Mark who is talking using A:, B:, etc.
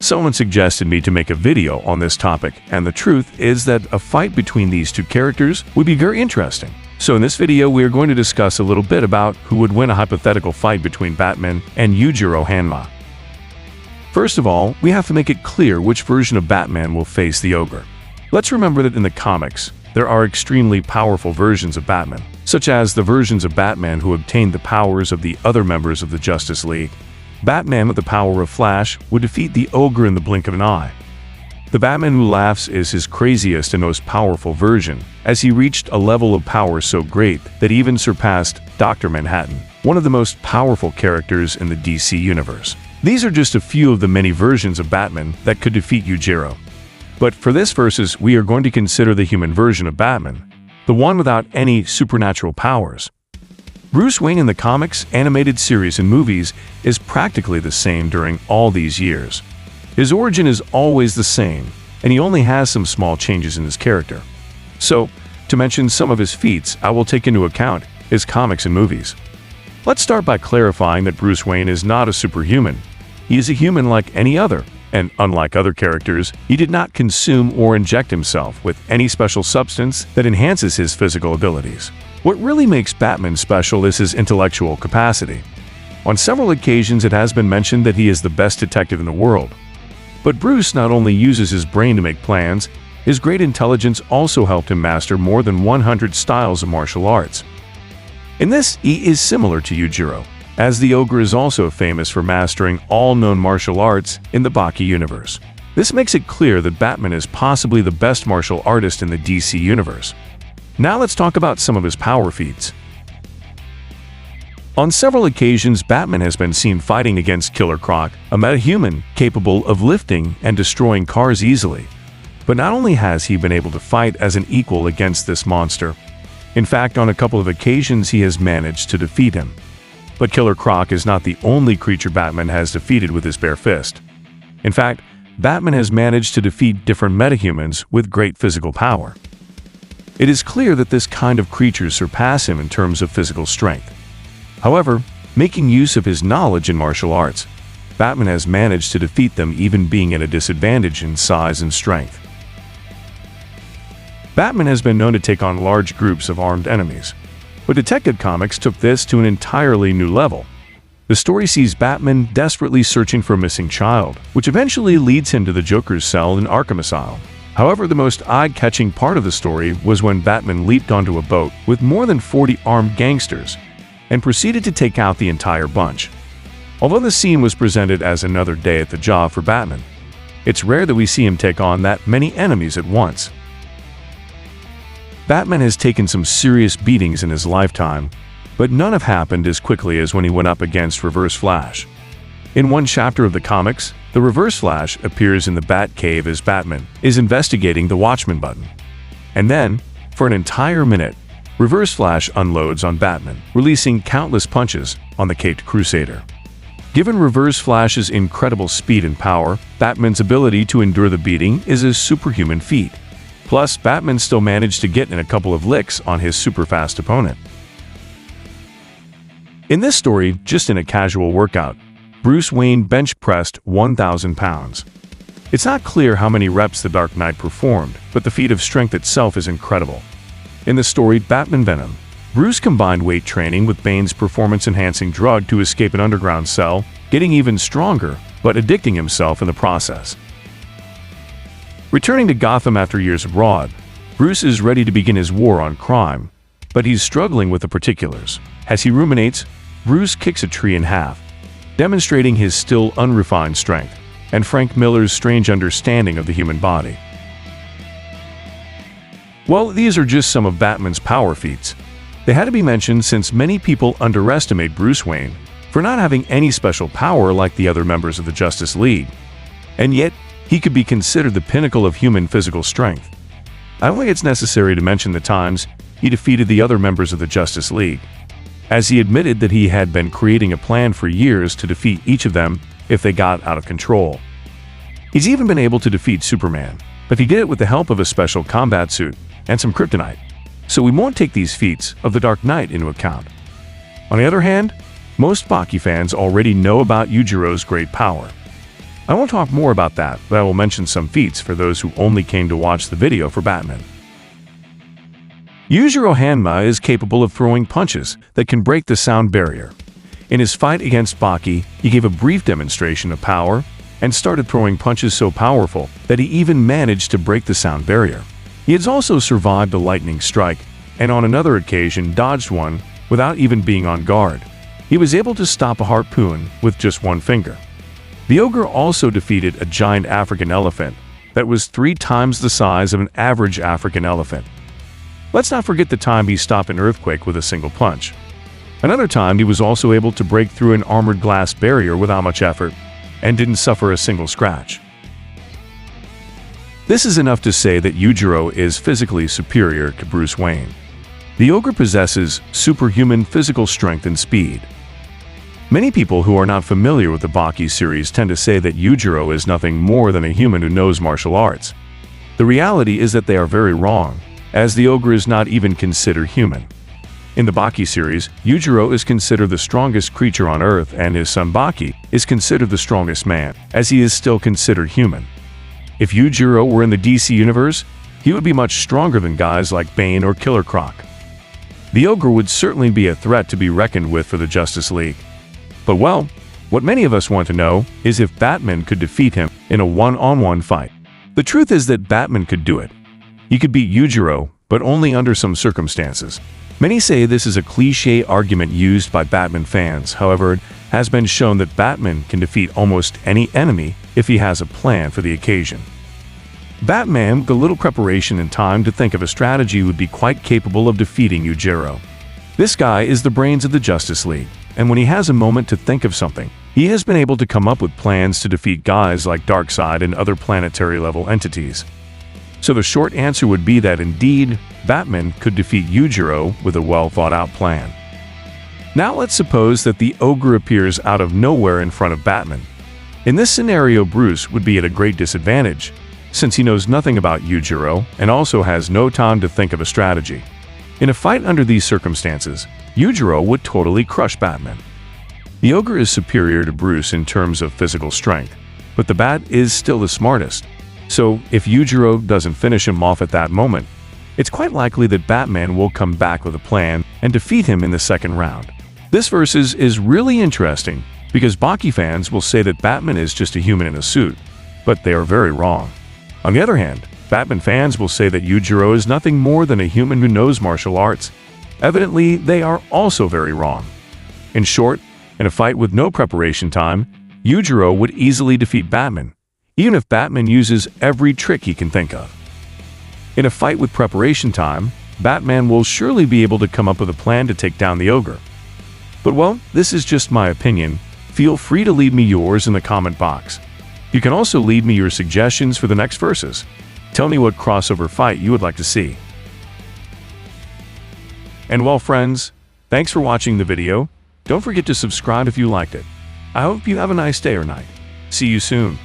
A: Someone suggested me to make a video on this topic, and the truth is that a fight between these two characters would be very interesting. So in this video, we are going to discuss a little bit about who would win a hypothetical fight between Batman and Yujiro Hanma. First of all, we have to make it clear which version of Batman will face the ogre. Let's remember that in the comics, there are extremely powerful versions of Batman, such as the versions of Batman who obtained the powers of the other members of the Justice League. Batman with the power of Flash would defeat the ogre in the blink of an eye. The Batman who laughs is his craziest and most powerful version, as he reached a level of power so great that he even surpassed Dr. Manhattan, one of the most powerful characters in the DC universe. These are just a few of the many versions of Batman that could defeat Yujiro. But for this versus, we are going to consider the human version of Batman, the one without any supernatural powers. Bruce Wayne in the comics, animated series, and movies is practically the same during all these years. His origin is always the same, and he only has some small changes in his character. So, to mention some of his feats, I will take into account his comics and movies. Let's start by clarifying that Bruce Wayne is not a superhuman. He is a human like any other, and unlike other characters, he did not consume or inject himself with any special substance that enhances his physical abilities. What really makes Batman special is his intellectual capacity. On several occasions, it has been mentioned that he is the best detective in the world. But Bruce not only uses his brain to make plans, his great intelligence also helped him master more than 100 styles of martial arts. In this, he is similar to Yujiro, as the ogre is also famous for mastering all known martial arts in the Baki universe. This makes it clear that Batman is possibly the best martial artist in the DC universe. Now let's talk about some of his power feats. On several occasions, Batman has been seen fighting against Killer Croc, a metahuman capable of lifting and destroying cars easily. But not only has he been able to fight as an equal against this monster, in fact, on a couple of occasions he has managed to defeat him. But Killer Croc is not the only creature Batman has defeated with his bare fist. In fact, Batman has managed to defeat different metahumans with great physical power. It is clear that this kind of creatures surpass him in terms of physical strength. However, making use of his knowledge in martial arts, Batman has managed to defeat them even being at a disadvantage in size and strength. Batman has been known to take on large groups of armed enemies, but Detective Comics took this to an entirely new level. The story sees Batman desperately searching for a missing child, which eventually leads him to the Joker's cell in Arkham Asylum. However, the most eye-catching part of the story was when Batman leaped onto a boat with more than 40 armed gangsters and proceeded to take out the entire bunch. Although the scene was presented as another day at the job for Batman, it's rare that we see him take on that many enemies at once. Batman has taken some serious beatings in his lifetime, but none have happened as quickly as when he went up against Reverse Flash. In one chapter of the comics, the Reverse Flash appears in the Batcave as Batman is investigating the Watchman button. And then, for an entire minute, Reverse Flash unloads on Batman, releasing countless punches on the Caped Crusader. Given Reverse Flash's incredible speed and power, Batman's ability to endure the beating is a superhuman feat. Plus, Batman still managed to get in a couple of licks on his super-fast opponent. In this story, just in a casual workout, Bruce Wayne bench-pressed 1,000 pounds. It's not clear how many reps the Dark Knight performed, but the feat of strength itself is incredible. In the story Batman Venom, Bruce combined weight training with Bane's performance-enhancing drug to escape an underground cell, getting even stronger, but addicting himself in the process. Returning to Gotham after years abroad, Bruce is ready to begin his war on crime, but he's struggling with the particulars. As he ruminates, Bruce kicks a tree in half, demonstrating his still unrefined strength and Frank Miller's strange understanding of the human body. Well, these are just some of Batman's power feats. They had to be mentioned since many people underestimate Bruce Wayne for not having any special power like the other members of the Justice League. And yet, he could be considered the pinnacle of human physical strength. I don't think it's necessary to mention the times he defeated the other members of the Justice League, as he admitted that he had been creating a plan for years to defeat each of them if they got out of control. He's even been able to defeat Superman, but he did it with the help of a special combat suit and some kryptonite, so we won't take these feats of the Dark Knight into account. On the other hand, most Baki fans already know about Yujiro's great power. I won't talk more about that, but I will mention some feats for those who only came to watch the video for Batman. Yujiro Hanma is capable of throwing punches that can break the sound barrier. In his fight against Baki, he gave a brief demonstration of power and started throwing punches so powerful that he even managed to break the sound barrier. He has also survived a lightning strike, and on another occasion dodged one without even being on guard. He was able to stop a harpoon with just one finger. The ogre also defeated a giant African elephant that was 3 times the size of an average African elephant. Let's not forget the time he stopped an earthquake with a single punch. Another time he was also able to break through an armored glass barrier without much effort and didn't suffer a single scratch. This is enough to say that Yujiro is physically superior to Bruce Wayne. The ogre possesses superhuman physical strength and speed. Many people who are not familiar with the Baki series tend to say that Yujiro is nothing more than a human who knows martial arts. The reality is that they are very wrong, as the ogre is not even considered human. In the Baki series, Yujiro is considered the strongest creature on Earth, and his son Baki is considered the strongest man, as he is still considered human. If Yujiro were in the DC universe, he would be much stronger than guys like Bane or Killer Croc. The ogre would certainly be a threat to be reckoned with for the Justice League. But well, what many of us want to know is if Batman could defeat him in a one-on-one fight. The truth is that Batman could do it. He could beat Yujiro, but only under some circumstances. Many say this is a cliché argument used by Batman fans. However, it has been shown that Batman can defeat almost any enemy if he has a plan for the occasion. Batman, with a little preparation and time to think of a strategy, would be quite capable of defeating Yujiro. This guy is the brains of the Justice League, and when he has a moment to think of something, he has been able to come up with plans to defeat guys like Darkseid and other planetary-level entities. So the short answer would be that indeed, Batman could defeat Yujiro with a well-thought-out plan. Now let's suppose that the ogre appears out of nowhere in front of Batman. In this scenario, Bruce would be at a great disadvantage, since he knows nothing about Yujiro and also has no time to think of a strategy. In a fight under these circumstances, Yujiro would totally crush Batman. The ogre is superior to Bruce in terms of physical strength, but the Bat is still the smartest. So, if Yujiro doesn't finish him off at that moment, it's quite likely that Batman will come back with a plan and defeat him in the second round. This versus is really interesting because Baki fans will say that Batman is just a human in a suit, but they are very wrong. On the other hand, Batman fans will say that Yujiro is nothing more than a human who knows martial arts. Evidently, they are also very wrong. In short, in a fight with no preparation time, Yujiro would easily defeat Batman, even if Batman uses every trick he can think of. In a fight with preparation time, Batman will surely be able to come up with a plan to take down the ogre. But well, this is just my opinion. Feel free to leave me yours in the comment box. You can also leave me your suggestions for the next verses. Tell me what crossover fight you would like to see. And well, friends, thanks for watching the video. Don't forget to subscribe if you liked it. I hope you have a nice day or night. See you soon.